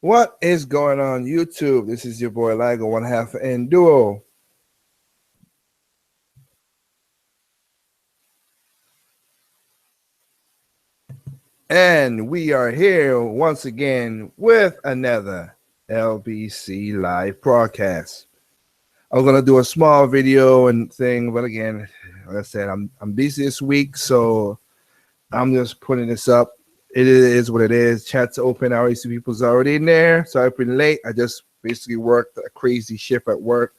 What is going on YouTube? This is your boy Ligo, one half and duo. And we are here once again with another LBC live broadcast. I was gonna do a small video and thing, but again, like I said, I'm busy this week, so I'm just putting this up. It is what it is. Chat's open. I already see people's already in there. So I've been late. I just basically worked a crazy shift at work,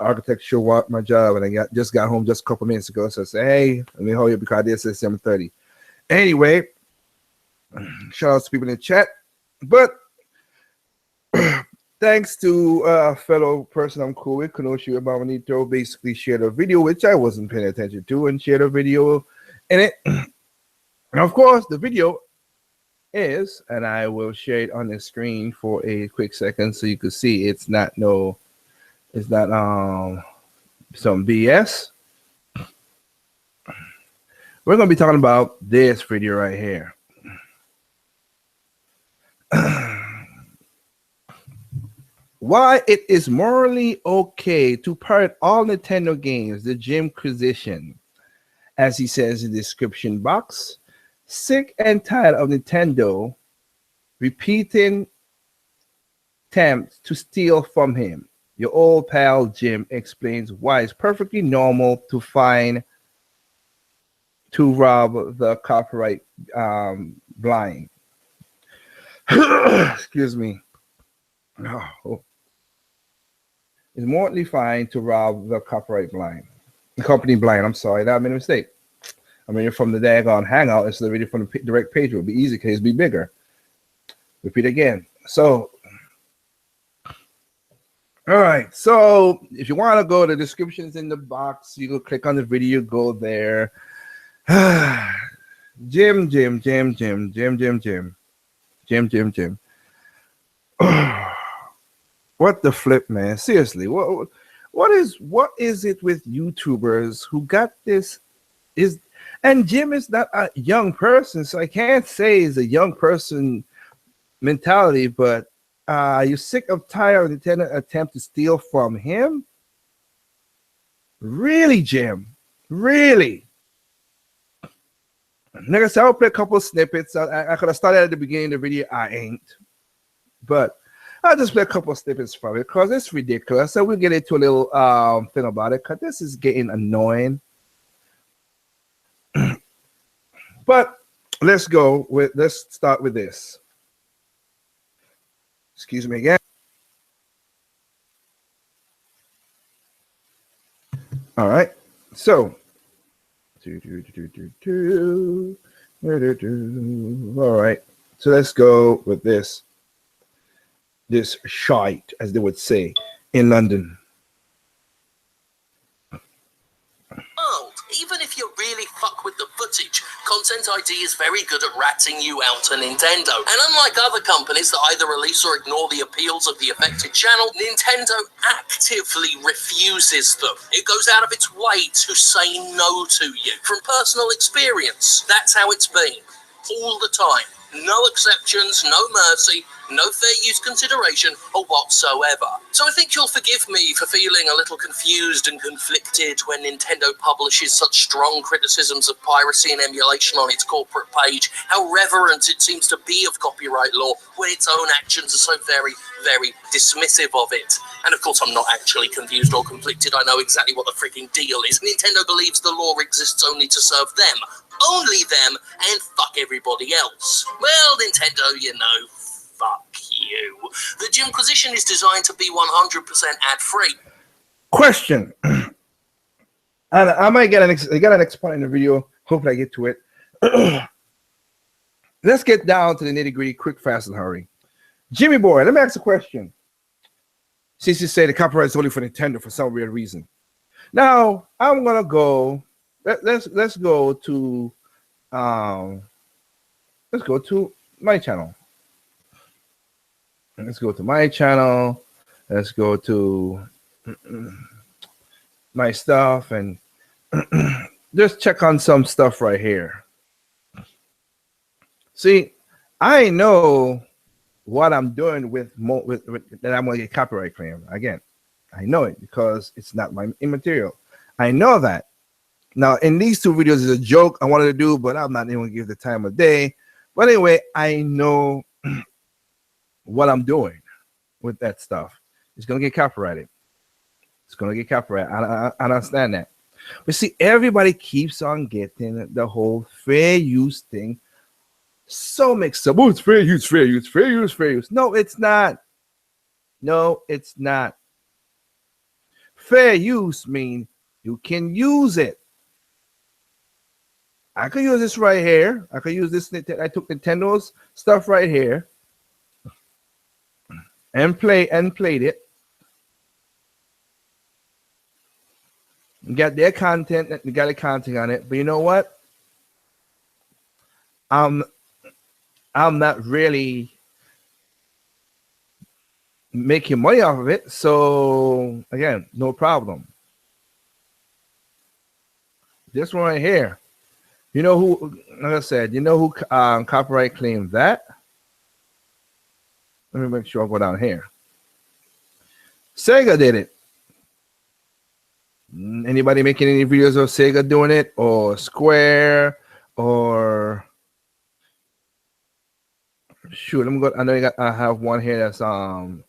architecture work, my job, and I just got home just a couple minutes ago. So I said, hey, let me hold you because this is 7:30. Anyway, shout out to people in the chat. But thanks to a fellow person I'm cool with, Kenoshi Abamanito, basically shared a video which I wasn't paying attention to and shared a video in it. And of course, the video is, and I will share it on the screen for a quick second so you can see it's not some BS. We're gonna be talking about this video right here. Why it is morally okay to pirate all Nintendo games, the Jimquisition, as he says in the description box. Sick and tired of Nintendo repeating attempts to steal from him. Your old pal Jim explains why it's perfectly normal to rob the copyright blind. Excuse me. Oh. It's morally fine to rob the copyright blind. The company blind. I'm sorry, that made a mistake. I mean, from the daggone Hangout instead of reading from the direct page. It would be easy because it'd be bigger. Repeat again. So, all right. So, if you want to go, the description's in the box. You go click on the video, go there. Jim. What the flip, man? Seriously, what is it with YouTubers who got this? And Jim is not a young person, so I can't say he's a young person mentality, but you're sick of tired of Nintendo attempt to steal from him? Really, Jim? Really? Like I said, I'll play a couple of snippets. I could have started at the beginning of the video. I ain't. But I'll just play a couple of snippets from it because it's ridiculous. So we'll get into a little thing about it because this is getting annoying. But let's start with this. Excuse me again. All right. So, all right. So let's go with this shite, as they would say in London. Even if you really fuck with the footage, Content ID is very good at ratting you out to Nintendo. And unlike other companies that either release or ignore the appeals of the affected channel, Nintendo actively refuses them. It goes out of its way to say no to you. From personal experience, that's how it's been. All the time. No exceptions, no mercy, no fair use consideration, or whatsoever. So I think you'll forgive me for feeling a little confused and conflicted when Nintendo publishes such strong criticisms of piracy and emulation on its corporate page, how reverent it seems to be of copyright law when its own actions are so very, very dismissive of it. And of course I'm not actually confused or conflicted, I know exactly what the freaking deal is. Nintendo believes the law exists only to serve them. Only them, and fuck everybody else. Well, Nintendo, you know, fuck you. The Jimquisition is designed to be 100% ad-free. Question. And I might get an next point in the video. Hopefully I get to it. Let's get down to the nitty-gritty, quick, fast, and hurry. Jimmy boy, let me ask a question. Since you say the copyright is only for Nintendo for some weird reason. Now, I'm gonna go. Let's go to my channel. Let's go to my channel. Let's go to my stuff and just check on some stuff right here. See, I know what I'm doing with that I'm going to get copyright claim. Again, I know it because it's not my immaterial. I know that. Now, in these two videos is a joke I wanted to do, but I'm not even going to give the time of day. But anyway, I know what I'm doing with that stuff. It's going to get copyrighted. It's going to get copyrighted. I understand that. But see, everybody keeps on getting the whole fair use thing so mixed up. Oh, it's fair use, fair use, fair use, fair use. No, it's not. No, it's not. Fair use means you can use it. I could use this right here. I could use this. I took Nintendo's stuff right here and played it. You got their content. You got the content on it. But you know what? I'm not really making money off of it. So again, no problem. This one right here. You know who, like I said, you know who copyright claimed that? Let me make sure I go down here. Sega did it. Anybody making any videos of Sega doing it, or Square, or shoot, I'm going. I know I have one here that's Namco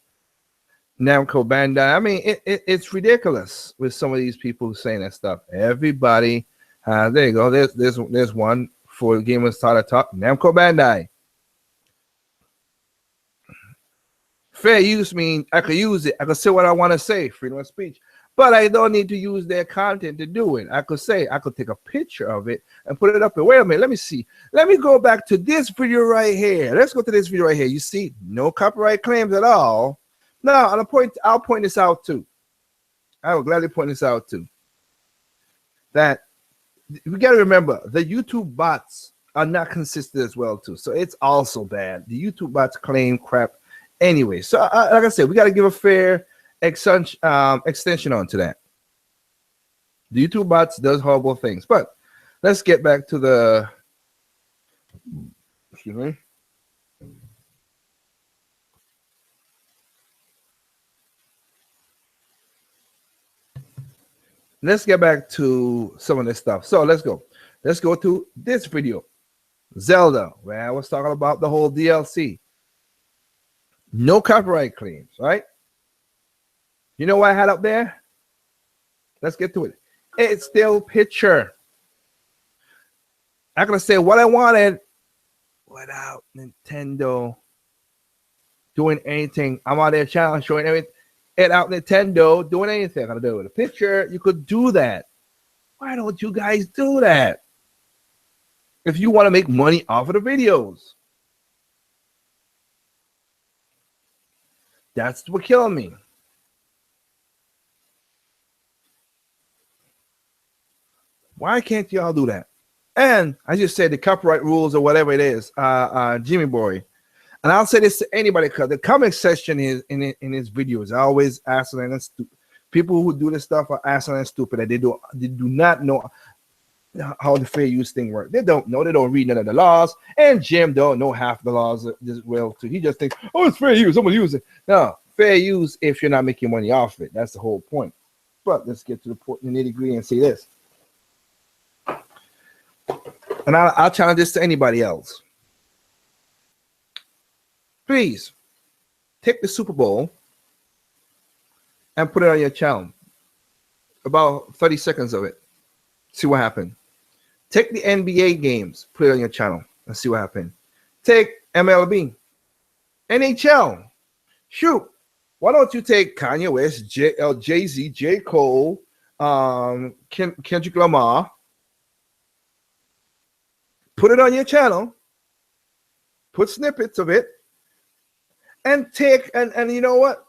Bandai. I mean, it's ridiculous with some of these people saying that stuff. Everybody. There you go. There's one for Gamers Starter Talk. Namco Bandai. Fair use means I could use it. I could say what I want to say, freedom of speech. But I don't need to use their content to do it. I could take a picture of it and put it up there. Wait a minute. Let me see. Let me go back to this video right here. Let's go to this video right here. You see, no copyright claims at all. Now, I'll point this out too. I will gladly point this out too. That we got to remember the YouTube bots are not consistent as well too. So it's also bad. The YouTube bots claim crap anyway. So like I said, we got to give a fair extension onto that. The YouTube bots does horrible things. But let's get back to the, excuse me. Let's get back to some of this stuff. So let's go. Let's go to this video. Zelda, where I was talking about the whole DLC. No copyright claims, right? You know what I had up there? Let's get to it. It's still picture. I could say what I wanted without Nintendo doing anything. I'm on their channel showing everything. It out Nintendo doing anything. I'm gonna do it with a picture. You could do that. Why don't you guys do that? If you want to make money off of the videos, that's what killing me. Why can't y'all do that? And I just said the copyright rules or whatever it is, Jimmy Boy. And I'll say this to anybody because the comment section is in his videos. I always ask them and stupid. People who do this stuff are asking and stupid. That they do not know how the fair use thing works. They don't know. They don't read none of the laws. And Jim don't know half the laws as well too. He just thinks, oh, it's fair use. I'm gonna use it. No, fair use if you're not making money off it. That's the whole point. But let's get to the point, the nitty-gritty, and say this. And I'll challenge this to anybody else. Please take the Super Bowl and put it on your channel. About 30 seconds of it. See what happened. Take the NBA games, put it on your channel, and see what happened. Take MLB, NHL. Shoot, why don't you take Kanye West, Jay-Z, J. Cole, Kendrick Lamar, put it on your channel, put snippets of it, and take and you know what?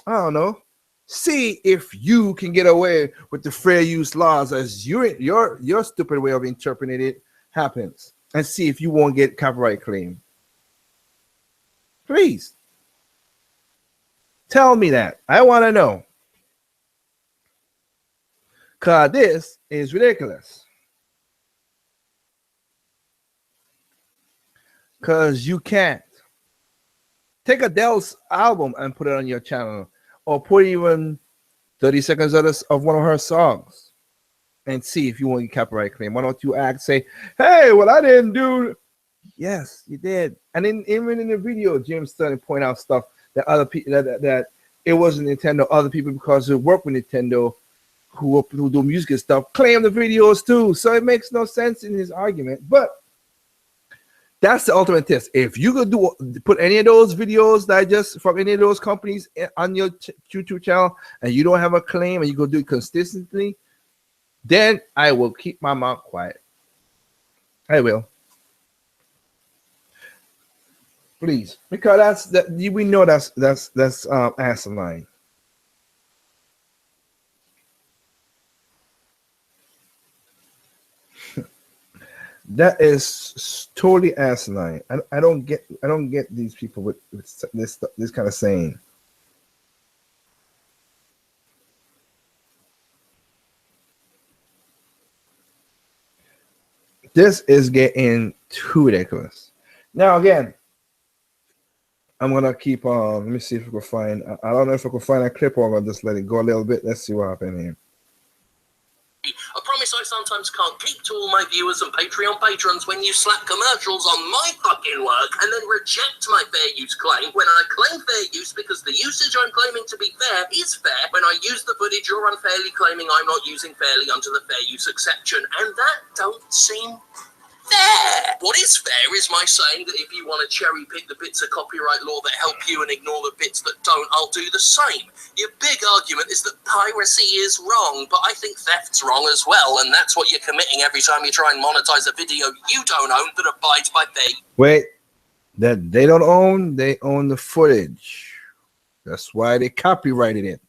I don't know. See if you can get away with the fair use laws as your stupid way of interpreting it happens, and see if you won't get copyright claim. Please tell me that. I want to know, because this is ridiculous. Because you can't take Adele's album and put it on your channel, or put even 30 seconds of one of her songs, and see if you want a copyright claim. Why don't you say, hey, well, I didn't do. Yes, you did. And even in the video, Jim started to point out stuff that other people that it wasn't Nintendo. Other people, because they work with Nintendo, who do music and stuff, claim the videos too. So it makes no sense in his argument. But that's the ultimate test. If you could put any of those videos that I just from any of those companies on your YouTube channel, and you don't have a claim, and you go do it consistently, then I will keep my mouth quiet. I will. Please, because we know that's asinine. That is totally asinine. I don't get these people with this kind of saying. This is getting too ridiculous. Now again, I'm gonna keep on. Let me see if we can find. I don't know if I can find a clip, or I'm gonna just let it go a little bit. Let's see what happened here. I promise I sometimes can't keep to all my viewers and Patreon patrons when you slap commercials on my fucking work and then reject my fair use claim when I claim fair use because the usage I'm claiming to be fair is fair when I use the footage you're unfairly claiming I'm not using fairly under the fair use exception, and that don't seem fair. What is fair is my saying that if you want to cherry pick the bits of copyright law that help you and ignore the bits that don't, I'll do the same. Your big argument is that piracy is wrong, but I think theft's wrong as well, and that's what you're committing every time you try and monetize a video you don't own that abides by fair. Wait, that they don't own, they own the footage. That's why they copyrighted it.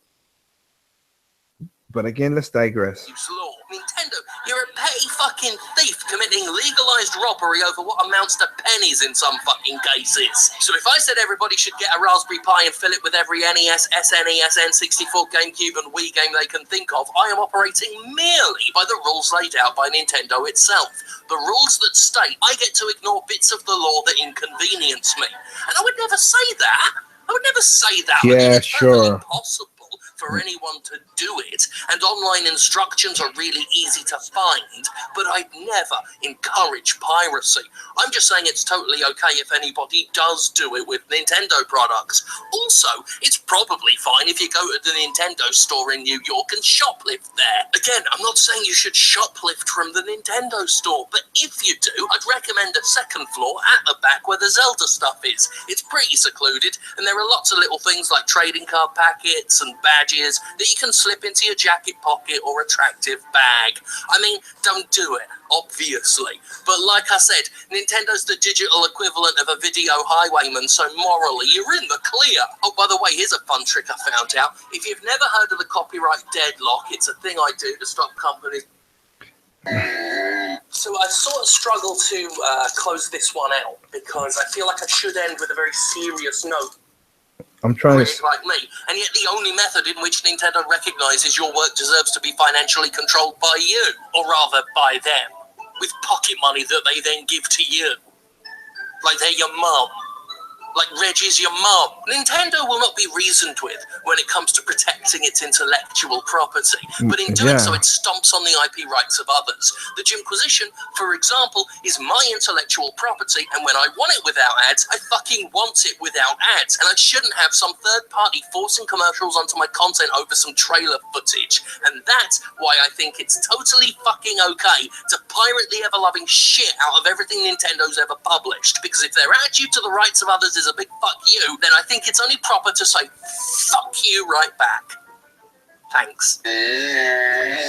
But again, let's digress. Law. Nintendo, you're a petty fucking thief committing legalized robbery over what amounts to pennies in some fucking cases. So if I said everybody should get a Raspberry Pi and fill it with every NES, SNES, N64, GameCube, and Wii game they can think of, I am operating merely by the rules laid out by Nintendo itself. The rules that state I get to ignore bits of the law that inconvenience me. And I would never say that. I would never say that. Yeah, it's sure. impossible for anyone to do it, and online instructions are really easy to find, but I'd never encourage piracy. I'm just saying it's totally okay if anybody does do it with Nintendo products. Also, it's probably fine if you go to the Nintendo store in New York and shoplift there. Again, I'm not saying you should shoplift from the Nintendo store, but if you do, I'd recommend a second floor at the back where the Zelda stuff is. It's pretty secluded, and there are lots of little things like trading card packets and badges that you can slip into your jacket pocket or attractive bag. I mean, don't do it, obviously. But like I said, Nintendo's the digital equivalent of a video highwayman, so morally, you're in the clear. Oh, by the way, here's a fun trick I found out. If you've never heard of the copyright deadlock, it's a thing I do to stop companies. So I sort of struggle to close this one out because I feel like I should end with a very serious note. I'm trying to like me, and yet the only method in which Nintendo recognizes your work deserves to be financially controlled by you, or rather by them, with pocket money that they then give to you, like they're your mum. Like Reggie's your mum. Nintendo will not be reasoned with when it comes to protecting its intellectual property, but in doing so, it stomps on the IP rights of others. The Jimquisition, for example, is my intellectual property, and when I want it without ads, I fucking want it without ads, and I shouldn't have some third party forcing commercials onto my content over some trailer footage. And that's why I think it's totally fucking okay to pirate the ever-loving shit out of everything Nintendo's ever published, because if their attitude to the rights of others is a big fuck you, then I think it's only proper to say fuck you right back. Thanks.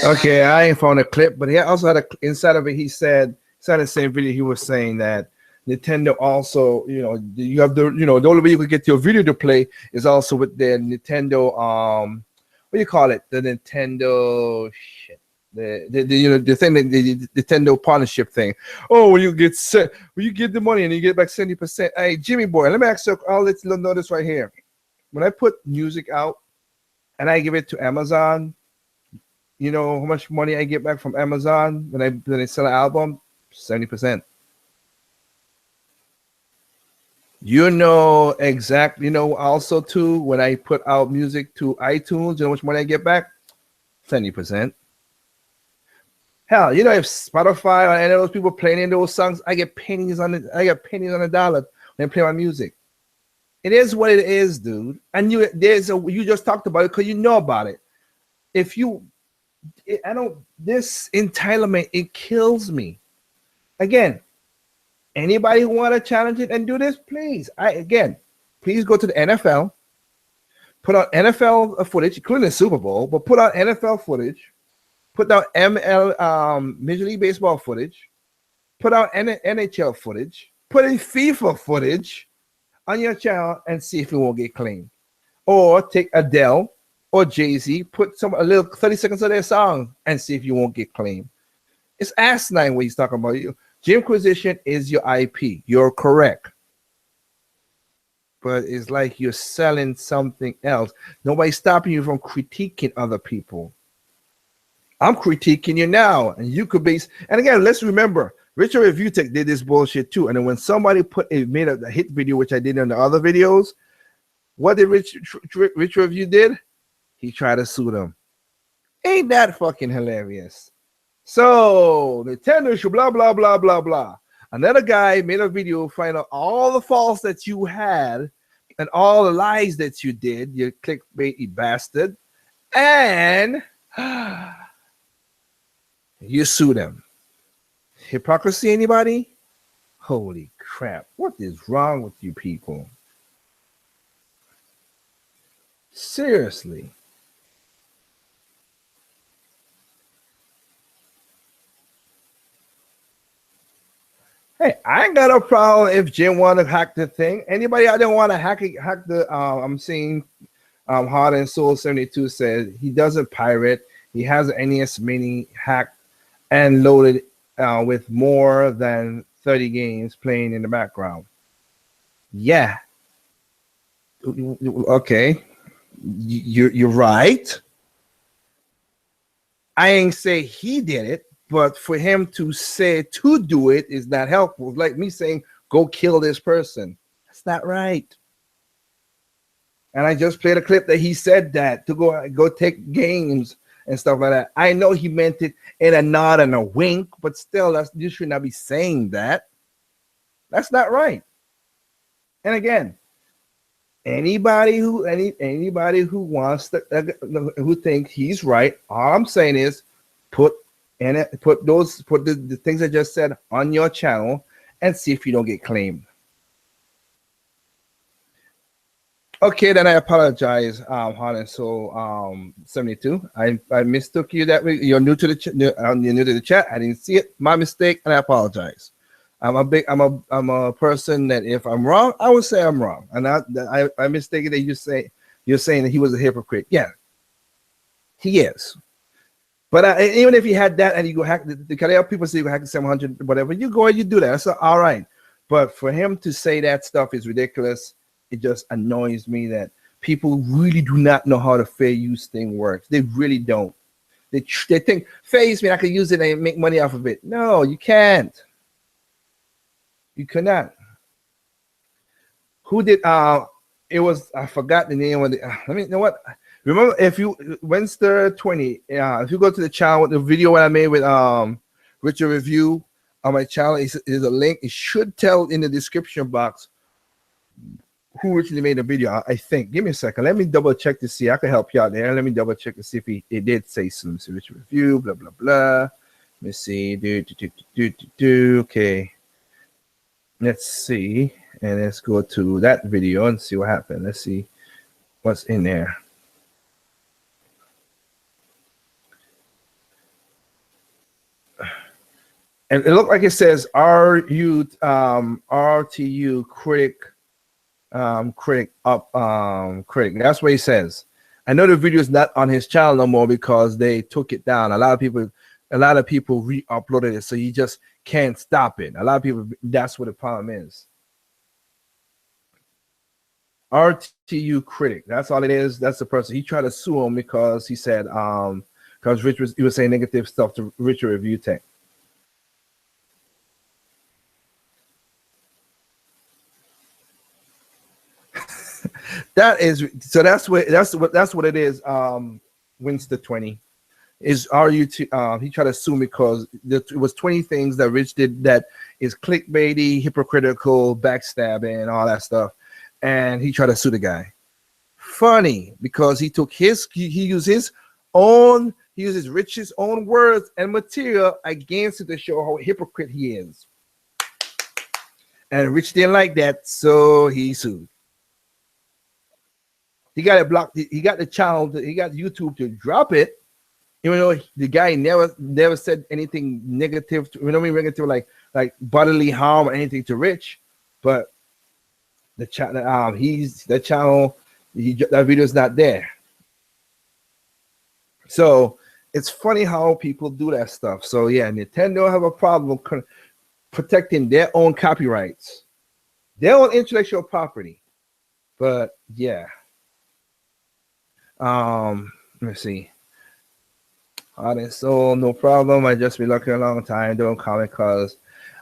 Okay, I ain't found a clip, but he also had inside of it. He said, inside the same video, he was saying that Nintendo also, you have the only way you could get your video to play is also with the Nintendo, what do you call it? The Nintendo shit. The thing that the Nintendo partnership thing. Oh, when you get the money and you get back 70%. Hey, Jimmy boy, let me ask you. I'll let you know this right here. When I put music out and I give it to Amazon, you know how much money I get back from Amazon when I sell an album? 70%. You know exactly. You know also too when I put out music to iTunes, you know how much money I get back? 70%. Hell, you know if Spotify or any of those people playing those songs, I get pennies on it. I get pennies on the dollar when they play my music. It is what it is, dude. And you just talked about it because you know about it. If you, I don't. This entitlement, it kills me. Again, anybody who want to challenge it and do this, please. Please go to the NFL, put out NFL footage, including the Super Bowl, but put out NFL footage, put out Major League Baseball footage, put out NHL footage, put in FIFA footage on your channel and see if it won't get claimed. Or take Adele or Jay-Z, put a little 30 seconds of their song and see if you won't get claimed. It's asinine what he's talking about. Jimquisition is your IP. You're correct. But it's like you're selling something else. Nobody's stopping you from critiquing other people. I'm critiquing you now, and you could be. And again, let's remember, Richard Review Tech did this bullshit too. And then when somebody made a hit video, which I did in the other videos, what did Richard Review did? He tried to sue them. Ain't that fucking hilarious? So Nintendo should blah blah blah blah blah. Another guy made a video find out all the faults that you had and all the lies that you did, you clickbaity bastard, and you sue them. Hypocrisy, anybody? Holy crap. What is wrong with you people? Seriously. Hey, I ain't got no problem if Jim want to hack the thing. Anybody out there want to hack the I'm seeing Heart and Soul 72 says he doesn't pirate. He has an NES Mini hacked and loaded with more than 30 games playing in the background. Yeah. Okay. You're right. I ain't say he did it, but for him to say to do it is not helpful. It's like me saying, go kill this person. That's not right. And I just played a clip that he said that to go take games and stuff like that. I know he meant it in a nod and a wink, but still, you should not be saying that. That's not right. And again, anybody who wants to who think he's right, all I'm saying is put the things I just said on your channel and see if you don't get claimed. Okay, then I apologize, Heart and Soul 72. I mistook you that way. You're new to the chat. I didn't see it. My mistake, and I apologize. I'm a person that if I'm wrong, I would say I'm wrong, and I mistaken that you're saying that he was a hypocrite. Yeah, he is. But even if he had that and you go hack the people say you go hack the 700 whatever, you go and you do that. That's all right. But for him to say that stuff is ridiculous. It just annoys me that people really do not know how the fair use thing works. They really don't. They think fair use means I can use it and make money off of it. No, you can't. You cannot. Who did? It was I forgot the name of the. Let me you know what. Remember if you Wednesday 20. If you go to the channel with the video I made with Richard Review on my channel, is a link. It should tell in the description box who originally made the video. I think. Give me a second. Let me double check to see. I can help you out there. Let me double check to see if it did say some Richard Review. Blah blah blah. Let me see. Okay. Let's see, and let's go to that video and see what happened. Let's see what's in there. And it looked like it says RTU critic critic. That's what he says. I know the video is not on his channel no more because they took it down. A lot of people re-uploaded it, so you just can't stop it. A lot of people, that's what the problem is. RTU critic. That's all it is. That's the person. He tried to sue him because he said because he was saying negative stuff to Richard Review Tech. That is so. That's what it is. Winston 20 is RU2. He tried to sue me because it was 20 things that Rich did that is clickbaity, hypocritical, backstabbing, and all that stuff. And he tried to sue the guy. Funny because he took he used his own, he uses Rich's own words and material against it to show how hypocrite he is. And Rich didn't like that, so he sued. He got it blocked. He got the channel. He got YouTube to drop it, even though the guy never said anything negative. Negative like bodily harm or anything to Rich, but the channel, that video is not there. So it's funny how people do that stuff. So yeah, Nintendo have a problem protecting their own copyrights, their own intellectual property. But yeah, let me see. Heart and Soul, no problem. I just be looking a long time doing comic cause.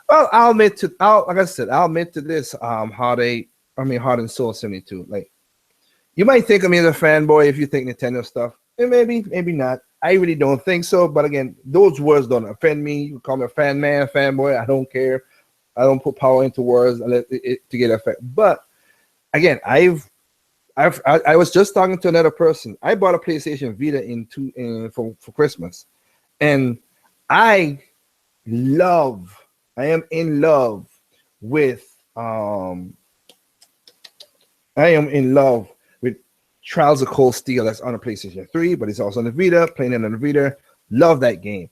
Well, I'll admit to this. Heart and Soul 72. Like, you might think of me as a fanboy if you think Nintendo stuff. And maybe not. I really don't think so. But again, those words don't offend me. You call me a fan man, a fanboy. I don't care. I don't put power into words to get effect. But again, I was just talking to another person. I bought a PlayStation Vita for Christmas, and I am in love with Trials of Cold Steel. That's on the PlayStation 3, but it's also on the Vita. Playing it on the Vita, love that game.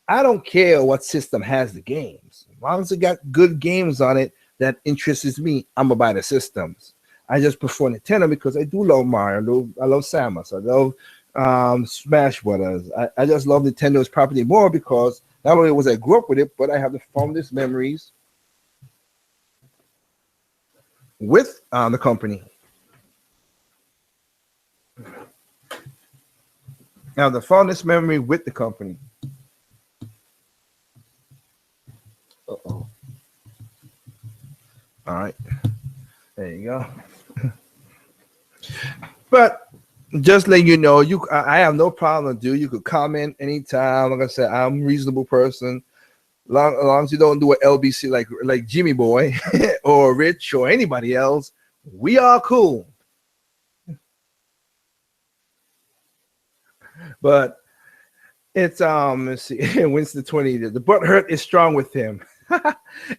I don't care what system has the games, as long as it got good games on it that interests me. I'm gonna buy the systems. I just prefer Nintendo because I do love Mario. I love Samus. I love Smash Brothers. I just love Nintendo's property more because not only was I grew up with it, but I have the fondest memories with the company. Now, the fondest memory with the company. Uh-oh. All right. There you go. But just letting you know, I have no problem, dude. You could comment anytime. Like I said, I'm a reasonable person. As long as you don't do an LBC like Jimmy Boy or Rich or anybody else, we are cool. But it's let's see, Winston 20. The butt hurt is strong with him.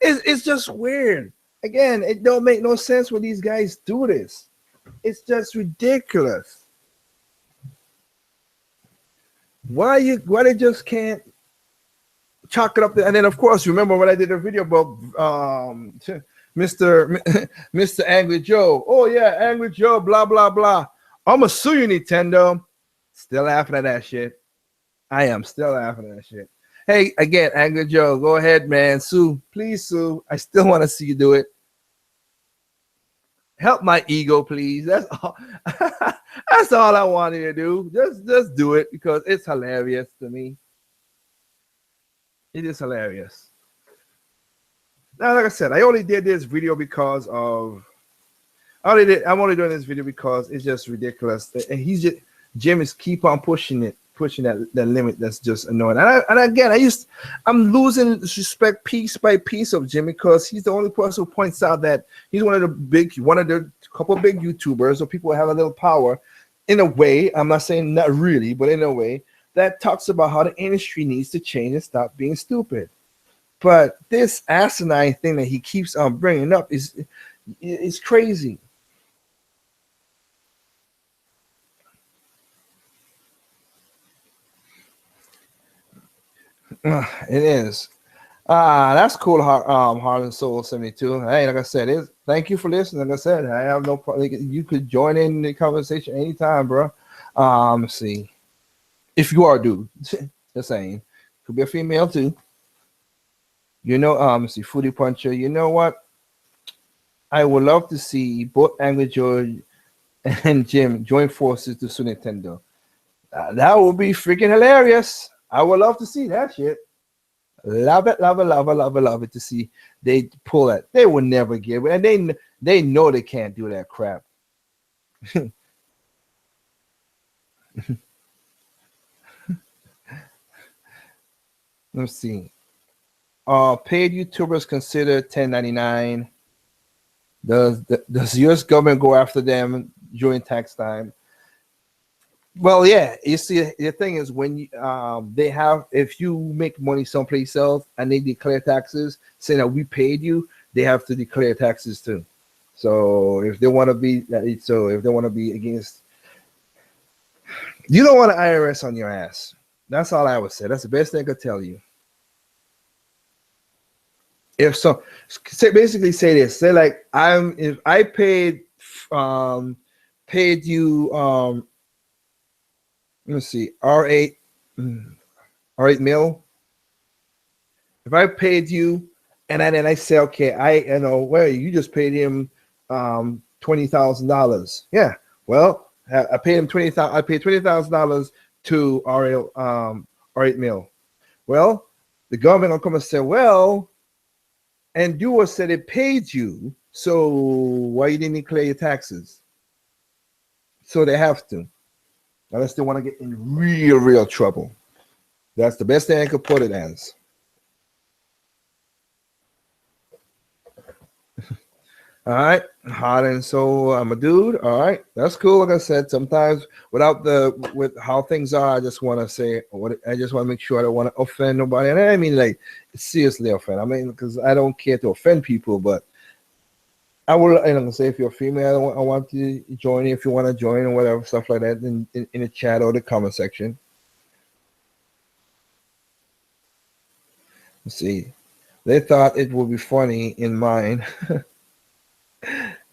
It's just weird. Again, it don't make no sense when these guys do this. It's just ridiculous. Why they just can't chalk it up there? And then of course, remember when I did a video about Mr. Angry Joe. Oh yeah, Angry Joe, blah blah blah. I'ma sue you, Nintendo. Still laughing at that shit. I am still laughing at that shit. Hey, again, Angry Joe, go ahead, man. Sue. Please sue. I still want to see you do it. Help my ego, please. That's all. That's all I wanted to do. Just do it because it's hilarious to me. It is hilarious. Now, like I said, I only did this video because of. I'm only doing this video because it's just ridiculous. And Jim is keep on pushing that limit. That's just annoying. And again, I'm losing respect piece by piece of Jim because he's the only person who points out that he's one of the couple big YouTubers or people who have a little power in a way. I'm not saying not really, but in a way that talks about how the industry needs to change and stop being stupid. But this asinine thing that he keeps on bringing up is crazy. It is. That's cool. Heart and Soul 72. Hey, like I said, thank you for listening. Like I said, I have no problem. You could join in the conversation anytime, bro. Let's see. If you are a dude, just saying, could be a female too. Let's see, Foodie Puncher. You know what? I would love to see both Angry George and Jim join forces to Super Nintendo. That would be freaking hilarious. I would love to see that shit. Love it to see they pull that. They will never give it, and they know they can't do that crap. Let's see. Paid YouTubers considered 1099. Does the U.S. government go after them during tax time? Well, yeah. You see, the thing is when they have, if you make money someplace else and they declare taxes, saying that we paid you, they have to declare taxes too. So if they want to be, if they want to be against, you don't want an IRS on your ass. That's all I would say. That's the best thing I could tell you. If so, basically say this. Say like if I um paid you let's see R8 R8 mil. If I paid you and then I say okay, well you just paid him $20,000. Yeah. Well, I paid him 20,000. I paid $20,000 to R8 mil. Well, the government will come and say, well, and you said it paid you, so why you didn't declare your taxes? So they have to, unless they want to get in real trouble. That's the best thing I could put it as. All right, hot and so I'm a dude. All right, that's cool. Like I said, sometimes with how things are, I just want to say what I just want to make sure I don't want to offend nobody. And I mean, like, seriously offend. I mean, because I don't care to offend people, but I will. I'm gonna say if you're a female, I want to join if you want to join or whatever stuff like that in the chat or the comment section. Let's see. They thought it would be funny in mine.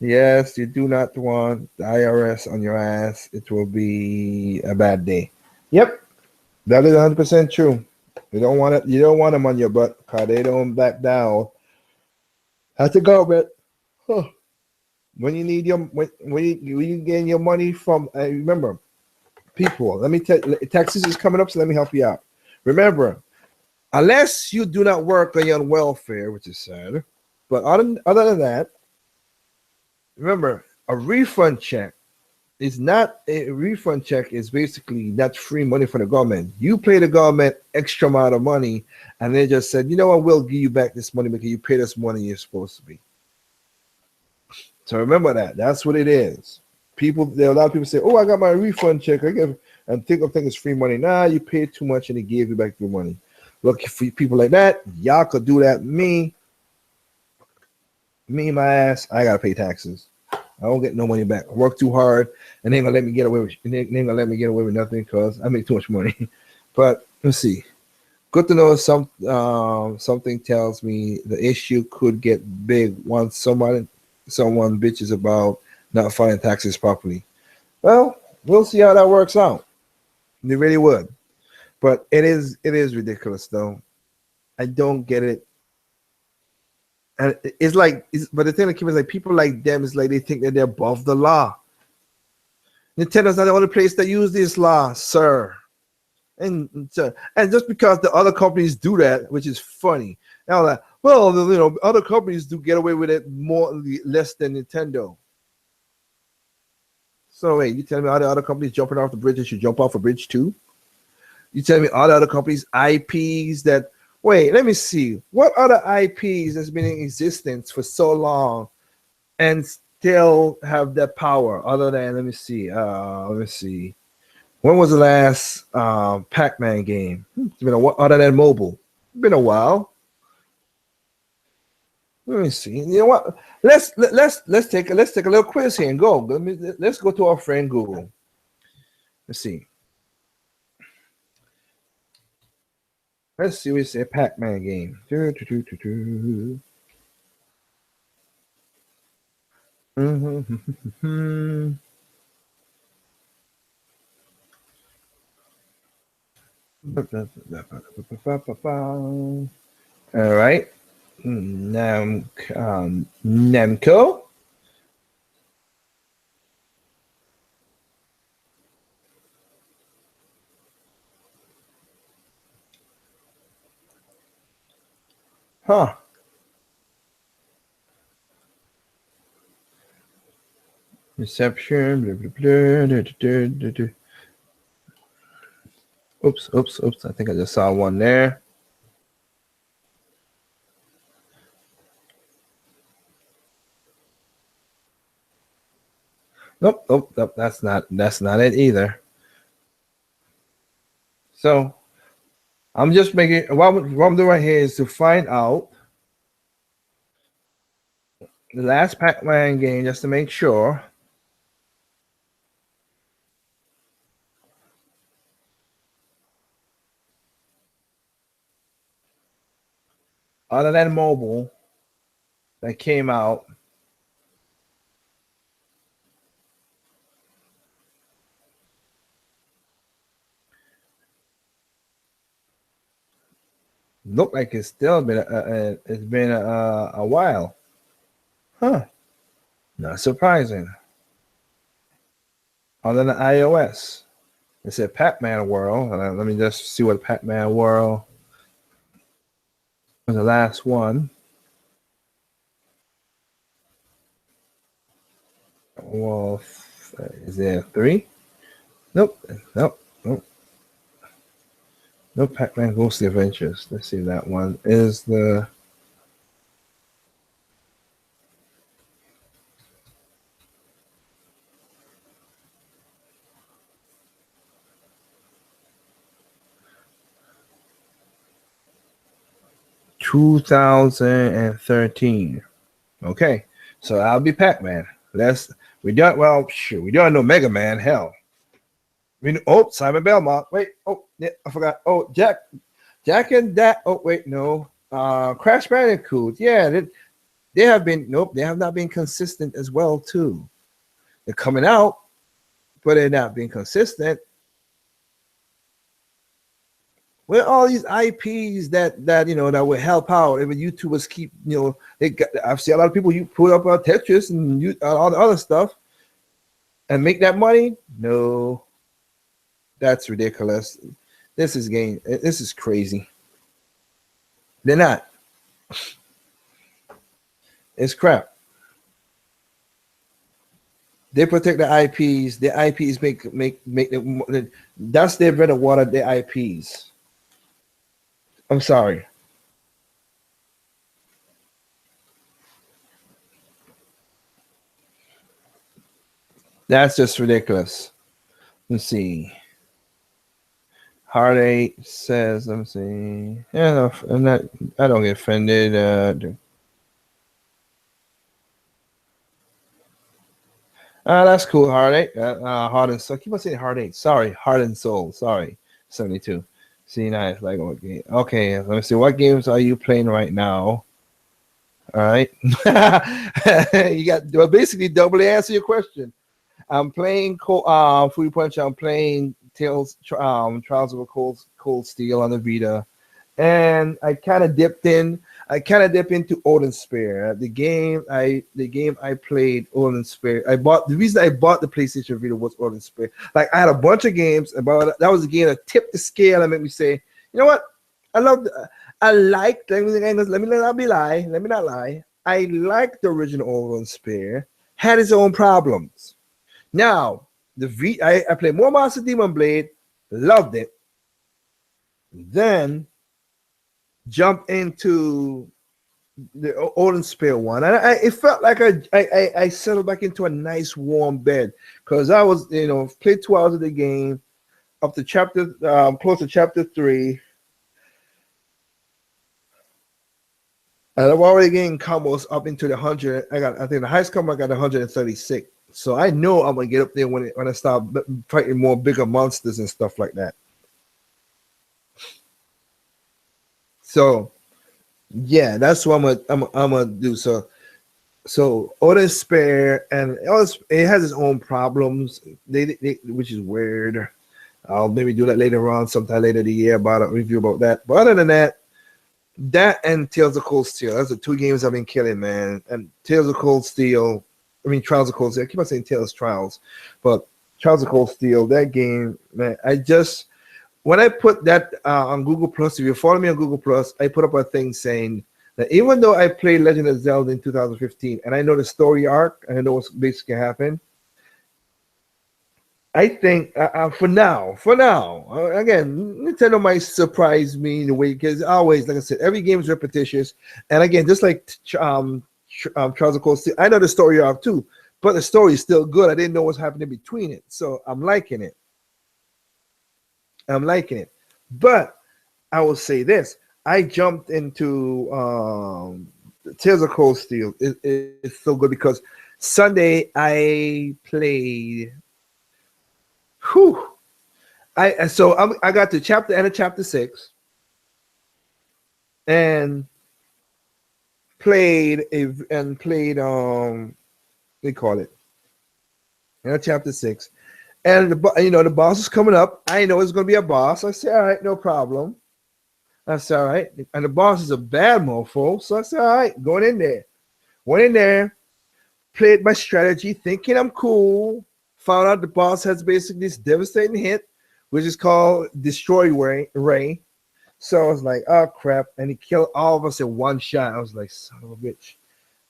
Yes, you do not want the IRS on your ass. It will be a bad day. Yep, that is 100% true. You don't want it. You don't want them on your butt because they don't back down. Have to go, but when you need when you gain your money from, remember, people. Let me tell you, taxes is coming up, so let me help you out. Remember, unless you do not work on your own welfare, which is sad, but other than that. Remember, a refund check is not a refund check is basically not free money for the government. You pay the government extra amount of money, and they just said, you know what, we'll give you back this money because you paid us more than you're supposed to be. So remember that. That's what it is. There are a lot of people say, oh, I got my refund check. And think it's free money. Nah, you paid too much and they gave you back your money. Look, for people like that, y'all could do that. Me, my ass, I gotta pay taxes. I don't get no money back. I work too hard, and they ain't gonna let me get away with nothing because I make too much money. But let's see. Good to know something tells me the issue could get big once someone bitches about not filing taxes properly. Well, we'll see how that works out. They really would. But it is ridiculous though. I don't get it. And it's like, but the thing that keeps is like people like them is like they think that they're above the law. Nintendo's not the only place that use this law, sir. And just because the other companies do that, which is funny. Now that other companies do get away with it less than Nintendo. So wait, you tell me all the other companies jumping off the bridge, they should jump off a bridge too? You tell me all the other companies IPs that. Wait, let me see. What other IPs has been in existence for so long and still have that power other than, let me see. When was the last Pac-Man game? It's been other than mobile. It's been a while. Let me see. You know what? Let's take a little quiz here and go. Let's go to our friend Google. Let's see. Let's see. We say Pac-Man game. All right. Namco. Huh. Reception. Blah, blah, blah, da, da, da, da. Oops. I think I just saw one there. Nope. That's not it either. So I'm just making what I'm doing right here is to find out the last Pac-Man game just to make sure. Other than mobile that came out. Look like it's still been a while. Huh. Not surprising. Other than iOS. It said Pac-Man World. Let me just see what Pac-Man World was the last one. Well, is there 3? Nope. No Pac-Man Ghostly Adventures. Let's see, that one is the... ...2013. Okay, so I'll be Pac-Man. We don't know Mega Man. Hell, Simon Belmont. Wait, yeah, I forgot. Jack and that. Oh wait, no. Crash Bandicoot. Yeah, they have been. Nope, they have not been consistent as well too. They're coming out, but they're not being consistent. Well, all these IPs that that will help out. Even YouTubers keep I've seen a lot of people you put up Tetris and all the other stuff and make that money. No, that's ridiculous. This is crazy. They're not. It's crap. They protect the IPs. The IPs make them. That's their bread and water. Their IPs. I'm sorry. That's just ridiculous. Let's see. Heartache says, let me see. Yeah, no, I don't get offended. That's cool, Heartache. Heart and Soul. I keep on saying Heartache. Sorry, Heart and Soul. Sorry, 72. See, nice. Like what game? Okay, let me see. What games are you playing right now? All right. You got basically double answer your question. I'm playing Free Punch. I'm playing Trials of a Cold Steel on the Vita, and I kind of dip into Odin Sphere. The game I played Odin Sphere. The reason I bought the PlayStation Vita was Odin Sphere. Like I had a bunch of games, but that was a game that tipped the scale and made me say, you know what? Let me not lie. I liked the original Odin Sphere. Had its own problems. Now I played more Master Demon Blade, loved it. Then jump into the Odin Sphere one, and it felt like I settled back into a nice warm bed because I was played 2 hours of the game up to close to chapter 3. And I've already getting combos up into the 100. I think the highest combo I got 136. So I know I'm gonna get up there when I start fighting more bigger monsters and stuff like that. So yeah, that's what I'm gonna do. So Odin Sphere, and it has its own problems, which is weird. I'll maybe do that later on, sometime later in the year, about a review about that. But other than that and Tales of Cold Steel, that's the 2 games I've been killing, man. And Trials of Cold Steel. I keep on saying Trials, but Trials of Cold Steel, that game, man, when I put that on Google Plus, if you follow me on Google Plus, I put up a thing saying that even though I played Legend of Zelda in 2015, and I know the story arc, and I know what's basically happened, I think for now, again, Nintendo might surprise me in a way because always, like I said, every game is repetitious. And again, just like Trials of Cold Steel, I know the story of too, but the story is still good. I didn't know what's happening between it, so I'm liking it. But I will say this: I jumped into Tales of Cold Steel. It's so good because Sunday I played. Whew. I got to chapter end of chapter 6 and played they call it end of chapter 6, and the boss is coming up. I know it's gonna be a boss. I said, all right, no problem. That's all right. And the boss is a bad mofo, so I said, all right, going in there. Went in there, played my strategy, thinking I'm cool. Found out the boss has basically this devastating hit, which is called Destroy Ray. So I was like, oh crap. And he killed all of us in one shot. I was like, son of a bitch.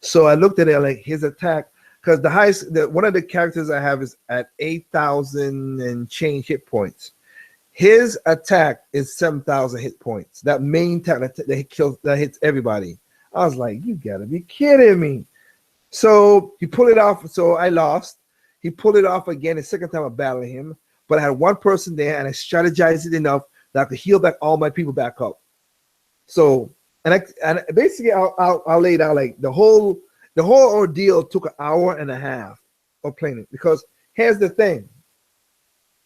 So I looked at it like his attack, because the highest, one of the characters I have is at 8,000 and change hit points. His attack is 7,000 hit points. That main attack that hits everybody. I was like, you gotta be kidding me. So he pulled it off. So I lost. He pulled it off again the second time I battled him. But I had one person there, and I strategized it enough that I could heal back all my people back up. So, and basically I'll lay it out like the whole ordeal took an hour and a half of playing it, because here's the thing: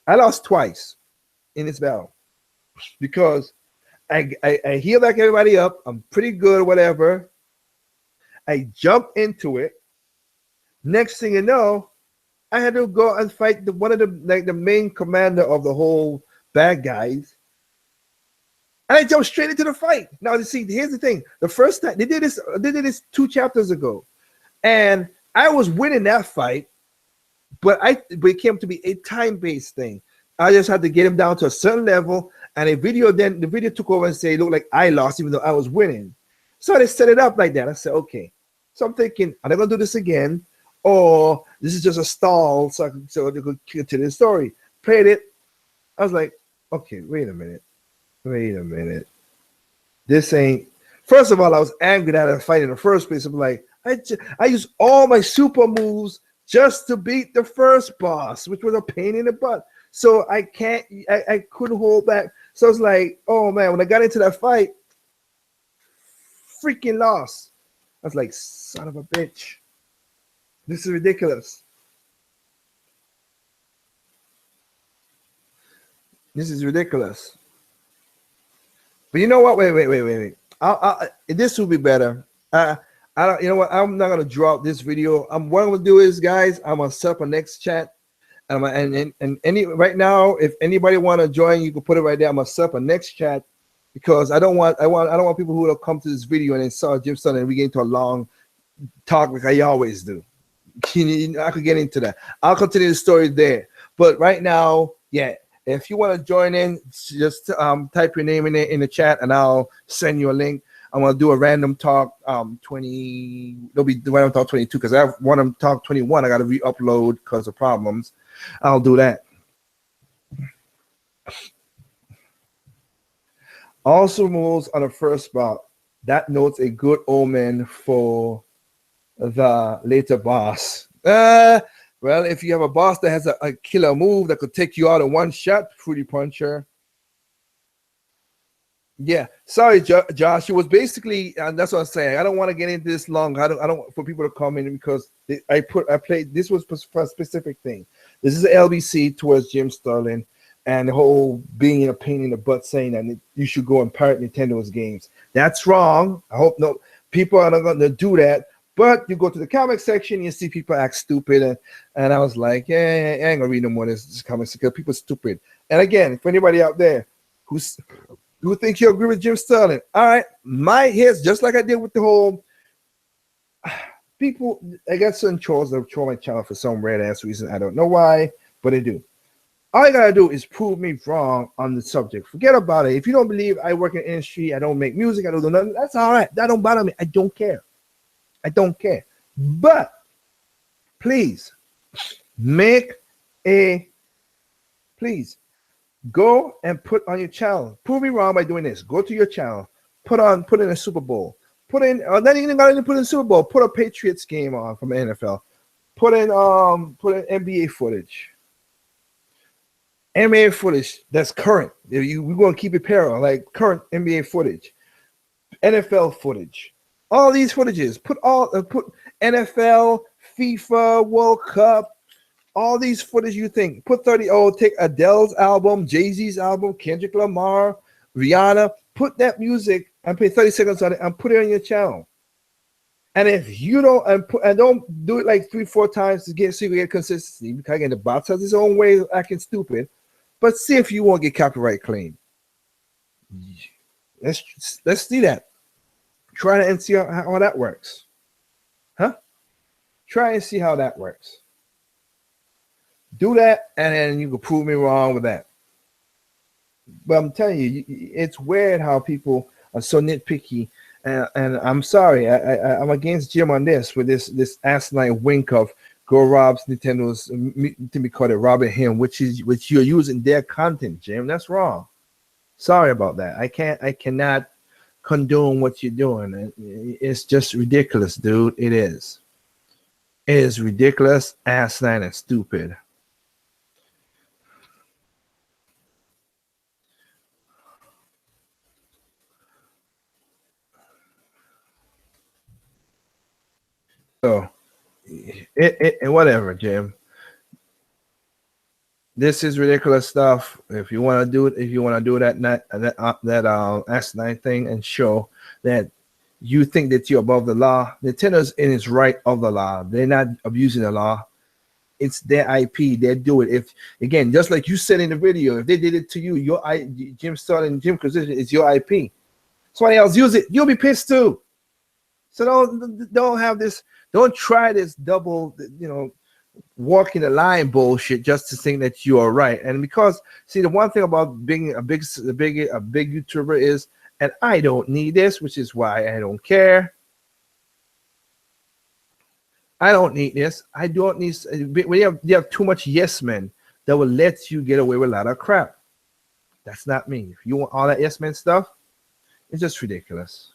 I lost twice in this battle because I heal back everybody up. I'm pretty good, whatever. I jump into it. Next thing you know, I had to go and fight one of the main commander of the whole bad guys. And I jumped straight into the fight. Now, you see, here's the thing. The first time they did this 2 chapters ago, and I was winning that fight, but it came to be a time-based thing. I just had to get him down to a certain level, and the video took over and said it looked like I lost, even though I was winning. So they set it up like that. I said, okay. So I'm thinking, are they gonna do this again, or this is just a stall so they could continue the story? Played it. I was like, okay, wait a minute. This ain't. First of all, I was angry that I fight in the first place. I'm like, I used all my super moves just to beat the first boss, which was a pain in the butt. So I couldn't hold back. So I was like, oh man, when I got into that fight, freaking lost. I was like, son of a bitch. This is ridiculous. This is ridiculous. But you know what? Wait. This will be better. I don't. You know what? I'm not gonna draw out this video. What I'm gonna do is, guys, I'm gonna set up a next chat. And any right now, if anybody want to join, you can put it right there. I'm gonna set up a next chat, because I don't want people who will come to this video and then saw Jim Sterling and we get into a long talk like I always do. I could get into that. I'll continue the story there. But right now, yeah. If you want to join in, just type your name in the chat, and I'll send you a link. I'm gonna do a random talk 20. There'll be the random talk 22 because I have one talk 21. I got to re-upload because of problems. I'll do that. Also moves on the first spot. That notes a good omen for the later boss. Well, if you have a boss that has a killer move that could take you out in one shot, Fruity Puncher. Yeah, sorry, Josh. It was basically, and that's what I'm saying. I don't want to get into this long. I don't for people to come in, because I played. This was for a specific thing. This is an LBC towards Jim Sterling, and the whole being a pain in the butt, saying that you should go and pirate Nintendo's games. That's wrong. I hope no people are not going to do that. But you go to the comic section, you see people act stupid, and I was like, yeah, I ain't gonna read no more of this comics because people are stupid. And again, for anybody out there who thinks you agree with Jim Sterling, all right, my hits, just like I did with the whole people. I got certain trolls that troll my channel for some weird ass reason. I don't know why, but they do. All you gotta do is prove me wrong on the subject. Forget about it. If you don't believe I work in the industry, I don't make music, I don't do nothing, that's all right. That don't bother me. I don't care. But please make a please go and put on your channel. Prove me wrong by doing this. Go to your channel. Put in a Super Bowl. Put in. Not even got to put in Super Bowl. Put a Patriots game on from the NFL. Put in NBA footage. NBA footage that's current. We're going to keep it parallel, like current NBA footage, NFL footage, all these footages. Put NFL, FIFA, World Cup, all these footage you think. Put 30. Oh, take Adele's album, Jay-Z's album, Kendrick Lamar, Rihanna. Put that music and pay 30 seconds on it and put it on your channel. And if you don't and don't do it like 3-4 times so you get consistency, because again the bots has his own way of acting stupid. But see if you won't get copyright claim. Let's see that. Try it and see how that works. Huh? Try and see how that works. Do that, and then you can prove me wrong with that. But I'm telling you, it's weird how people are so nitpicky. And I'm sorry, I'm against Jim on this with this asinine wink of go rob Nintendo's to be called it robbing him, which you're using their content, Jim. That's wrong. Sorry about that. I cannot condone what you're doing. It's just ridiculous, dude. It is. It is ridiculous, asinine, and stupid. So, whatever, Jim. This is ridiculous stuff. If you want to do that asinine thing and show that you think that you're above the law, Nintendo's in its right of the law. They're not abusing the law. It's their IP. They do it. If again, just like you said in the video, if they did it to you, Jim Stalin and Jim Acquisition is your IP. Somebody else use it, you'll be pissed too. So don't have this. Don't try this double, walking the line bullshit just to think that you are right. And because see, the one thing about being a big YouTuber is, and I don't need this, which is why I don't care. I don't need this. I don't need. When you have too much yes men that will let you get away with a lot of crap. That's not me. If you want all that yes men stuff, it's just ridiculous.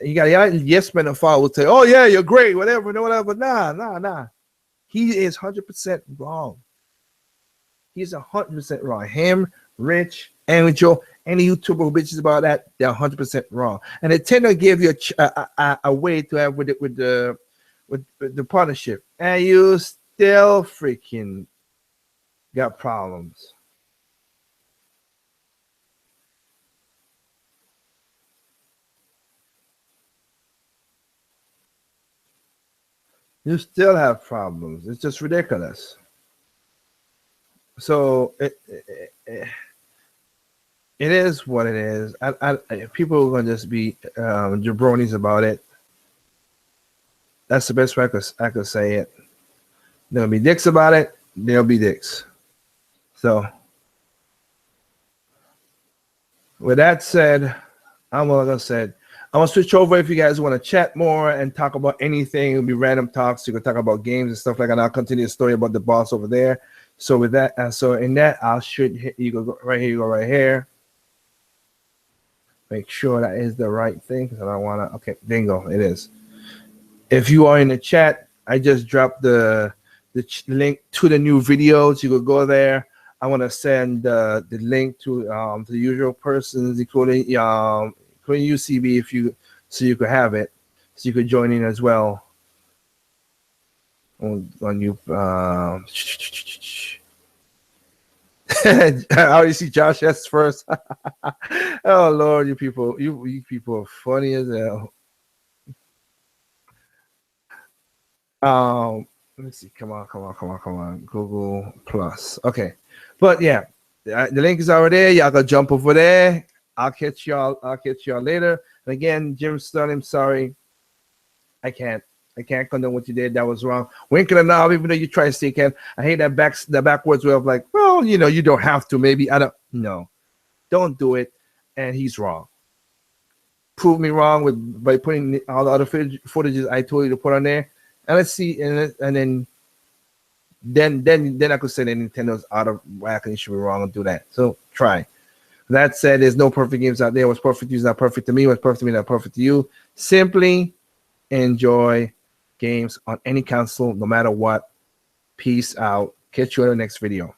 You got yes men and follow will say, "Oh yeah, you're great, whatever, whatever." Nah. He is 100% wrong. He's 100% wrong. Him, Rich, Angel, any YouTuber who bitches about that, they're 100% wrong. And Nintendo gave you a way to have with the partnership, and you still freaking got problems. You still have problems. It's just ridiculous. So it is what it is. People are gonna just be jabronis about it. That's the best way I could say it. There'll be dicks about it. There'll be dicks. So with that said, I'm gonna switch over. If you guys want to chat more and talk about anything, it'll be random talks. You can talk about games and stuff like that. And I'll continue the story about the boss over there. So with that, in that, you go right here. You go right here. Make sure that is the right thing because I don't want to. Okay, bingo, it is. If you are in the chat, I just dropped the link to the new videos. You could go there. I want to send the link to the usual persons, including UCB, so you could have it, so you could join in as well. On you, I already see Josh S first. Oh Lord, you people are funny as hell. Let me see. Come on. Google Plus. Okay, but yeah, the link is already there. Y'all gotta jump over there. I'll catch y'all later. And again, Jim Sterling, sorry. I can't condone what you did. That was wrong. Winking and knob, even though you try to say can. I hate that backwards way of like, well, you don't have to. Maybe I don't. No, don't do it. And he's wrong. Prove me wrong by putting all the other footages I told you to put on there. And let's see, and then then I could say that Nintendo's out of whack and you should be wrong and do that. So try. That said, there's no perfect games out there. What's perfect to you is not perfect to me. What's perfect to me is not perfect to you. Simply enjoy games on any console, no matter what. Peace out. Catch you in the next video.